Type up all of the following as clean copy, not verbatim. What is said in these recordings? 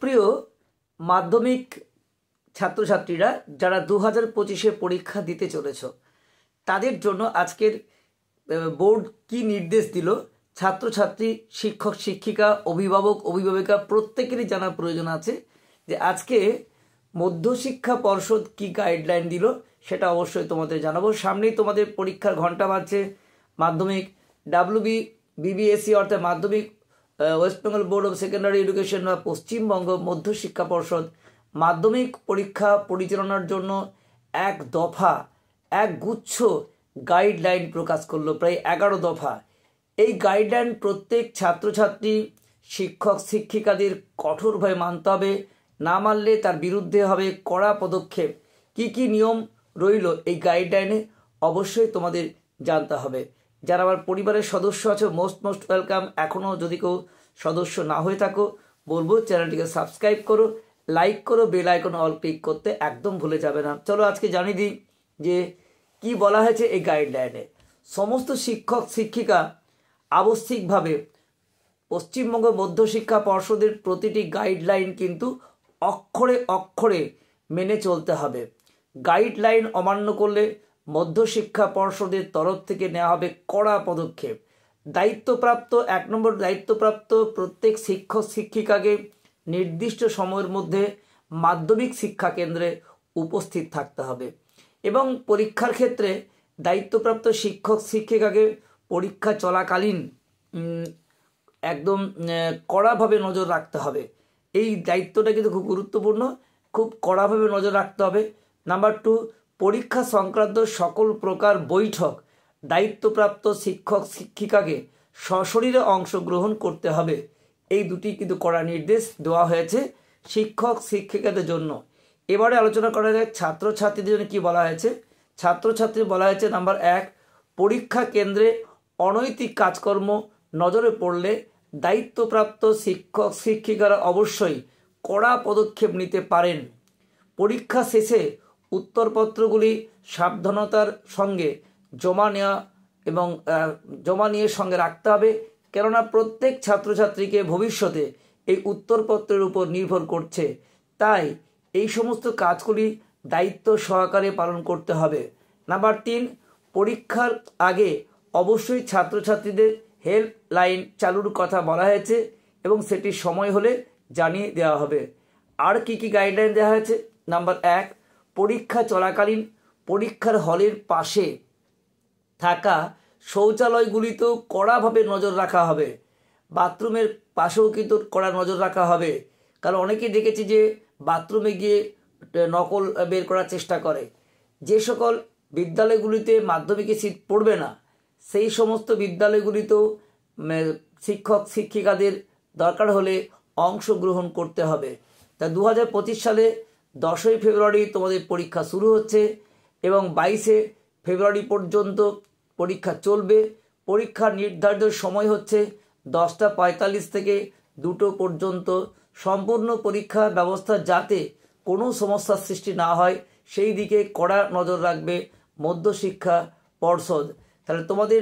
সুপ্রিয় মাধ্যমিক ছাত্রছাত্রীরা যারা 2025-এ পরীক্ষা দিতে চলেছ, তাদের জন্য আজকের বোর্ড কি নির্দেশ দিল ছাত্রছাত্রী, শিক্ষক শিক্ষিকা, অভিভাবক অভিভাবিকা প্রত্যেকেরই জানা প্রয়োজন আছে যে আজকে মধ্যশিক্ষা পর্ষদ কি গাইডলাইন দিল সেটা অবশ্যই তোমাদের জানাবো। সামনেই তোমাদের পরীক্ষার ঘন্টা বাজছে। মাধ্যমিক বিবিএসসি অর্থাৎ মাধ্যমিক West Bengal board of secondary education বা পশ্চিমবঙ্গ মধ্যশিক্ষা পর্ষদ মাধ্যমিক পরীক্ষা পরিচালনার জন্য এক দফা এক গুচ্ছ গাইডলাইন প্রকাশ করলো, প্রায় 11 দফা। এই গাইডলাইন প্রত্যেক ছাত্রছাত্রী, শিক্ষক শিক্ষিকাদের কঠোরভাবে মানতে হবে, না মানলে তার বিরুদ্ধে হবে কড়া পদক্ষেপ। কি কি নিয়ম রইল এই গাইডলাইনে অবশ্যই তোমাদের জানতে হবে। যারা আমার পরিবারের সদস্য আছো মোস্ট ওয়েলকাম। এখনও যদি কেউ সদস্য না হয়ে থাকো বলবো চ্যানেলটিকে সাবস্ক্রাইব করো, লাইক করো, বেল আইকন অল ক্লিক করতে একদম ভুলে যাবে না। চলো আজকে জানিয়ে দিই যে কি বলা হয়েছে এই গাইডলাইনে। সমস্ত শিক্ষক শিক্ষিকা আবশ্যিকভাবে পশ্চিমবঙ্গ মধ্যশিক্ষা পর্ষদের প্রতিটি গাইডলাইন কিন্তু অক্ষরে অক্ষরে মেনে চলতে হবে। গাইডলাইন অমান্য করলে মধ্যশিক্ষা পর্ষদের তরফ থেকে নেওয়া হবে কড়া পদক্ষেপ। দায়িত্বপ্রাপ্ত 1 নম্বর দায়িত্বপ্রাপ্ত প্রত্যেক শিক্ষক শিক্ষিকাকে নির্দিষ্ট সময়ের মধ্যে মাধ্যমিক শিক্ষা কেন্দ্রে উপস্থিত থাকতে হবে এবং পরীক্ষার ক্ষেত্রে দায়িত্বপ্রাপ্ত শিক্ষক শিক্ষিকাকে পরীক্ষা চলাকালীন একদম কড়াভাবে নজর রাখতে হবে। এই দায়িত্বটা কিন্তু খুব গুরুত্বপূর্ণ, খুব কড়াভাবে নজর রাখতে হবে। নাম্বার 2, পরীক্ষা সংক্রান্ত সকল প্রকার বৈঠক দায়িত্বপ্রাপ্ত শিক্ষক শিক্ষিকাকে সশরীরে অংশগ্রহণ করতে হবে। এই দুটি কিন্তু কড়া নির্দেশ দেওয়া হয়েছে শিক্ষক শিক্ষিকাদের জন্য। এবারে আলোচনা করা যায় ছাত্রছাত্রীদের জন্য কী বলা হয়েছে। ছাত্রছাত্রী বলা হয়েছে নাম্বার 1, পরীক্ষা কেন্দ্রে অনৈতিক কাজকর্ম নজরে পড়লে দায়িত্বপ্রাপ্ত শিক্ষক শিক্ষিকারা অবশ্যই কড়া পদক্ষেপ নিতে পারেন। পরীক্ষা শেষে উত্তরপত্রগুলি সাবধানতার সঙ্গে জমা নিয়ে সঙ্গে রাখতে হবে, কেননা প্রত্যেক ছাত্রছাত্রীকে ভবিষ্যতে এই উত্তরপত্রের উপর নির্ভর করছে। তাই এই সমস্ত কাজগুলি দায়িত্ব সহকারে পালন করতে হবে। নাম্বার 3, পরীক্ষার আগে অবশ্যই ছাত্রছাত্রীদের হেল্পলাইন চালুর কথা বলা হয়েছে এবং সেটি সময় হলে জানিয়ে দেওয়া হবে। আর কি কি গাইডলাইন দেওয়া হয়েছে। নাম্বার 1, পরীক্ষা চলাকালীন পরীক্ষার হলের পাশে থাকা শৌচালয়গুলিতেও কড়াভাবে নজর রাখা হবে। বাথরুমের পাশেও কিন্তু কড়া নজর রাখা হবে, কারণ অনেকেই দেখেছি যে বাথরুমে গিয়ে নকল বের করার চেষ্টা করে। যে সকল বিদ্যালয়গুলিতে মাধ্যমিকে সিট পড়বে না সেই সমস্ত বিদ্যালয়গুলিতেও শিক্ষক শিক্ষিকাদের দরকার হলে অংশগ্রহণ করতে হবে। তা 2025 সালে 10ই ফেব্রুয়ারি তোমাদের পরীক্ষা শুরু হচ্ছে এবং 22শে ফেব্রুয়ারি পর্যন্ত পরীক্ষা চলবে। পরীক্ষার নির্ধারিত সময় হচ্ছে 10টা 45 থেকে 2টো পর্যন্ত। সম্পূর্ণ পরীক্ষা ব্যবস্থা যাতে কোনো সমস্যার সৃষ্টি না হয় সেই দিকে কড়া নজর রাখবে মধ্যশিক্ষা পর্ষদ। তাহলে তোমাদের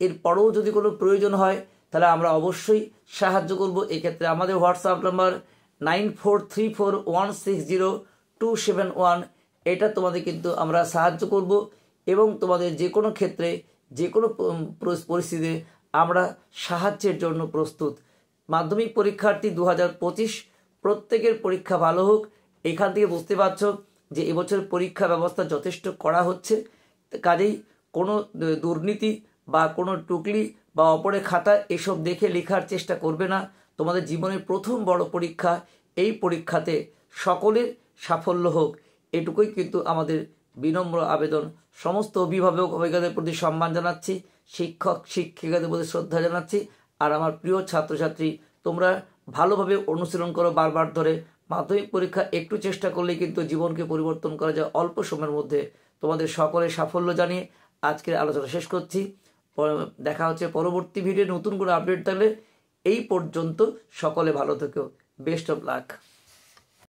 এর পরেও যদি কোনো প্রয়োজন হয় তাহলে আমরা অবশ্যই সাহায্য করব। এক্ষেত্রে আমাদের হোয়াটসঅ্যাপ নাম্বার 9434160271, এটা তোমাদের কিন্তু আমরা সাহায্য করব এবং তোমাদের যে কোনো ক্ষেত্রে যে কোনো পরিস্থিতিতে আমরা সাহায্যের জন্য প্রস্তুত। মাধ্যমিক পরীক্ষার্থী 2025 প্রত্যেকের পরীক্ষা ভালো হোক। এখান থেকে বুঝতে পারছো যে এবছর পরীক্ষা ব্যবস্থা যথেষ্ট করা হচ্ছে, কাজেই কোনো দুর্নীতি বা কোনো টুকলি বা অপরের খাতা এসব দেখে লেখার চেষ্টা করবে না। তোমাদের জীবনের প্রথম বড় পরীক্ষা, এই পরীক্ষাতে সকলের সাফল্য হোক, এটুকুই কিন্তু আমাদের বিনম্র আবেদন। সমস্ত অভিভাবক অভিজ্ঞতাদের প্রতি সম্মান জানাচ্ছি, শিক্ষক শিক্ষিকাদের প্রতি শ্রদ্ধা জানাচ্ছি। আর আমার প্রিয় ছাত্রছাত্রী, তোমরা ভালোভাবে অনুশীলন করো বারবার ধরে। মাধ্যমিক পরীক্ষা একটু চেষ্টা করলেই কিন্তু জীবনকে পরিবর্তন করা যায় অল্প সময়ের মধ্যে। তোমাদের সকলের সাফল্য জানিয়ে আজকের আলোচনা শেষ করছি। দেখা হচ্ছে পরবর্তী ভিডিও নতুন কোনো আপডেট থাকলে। এই পর্যন্ত সকলে ভালো থেকো। Best of luck.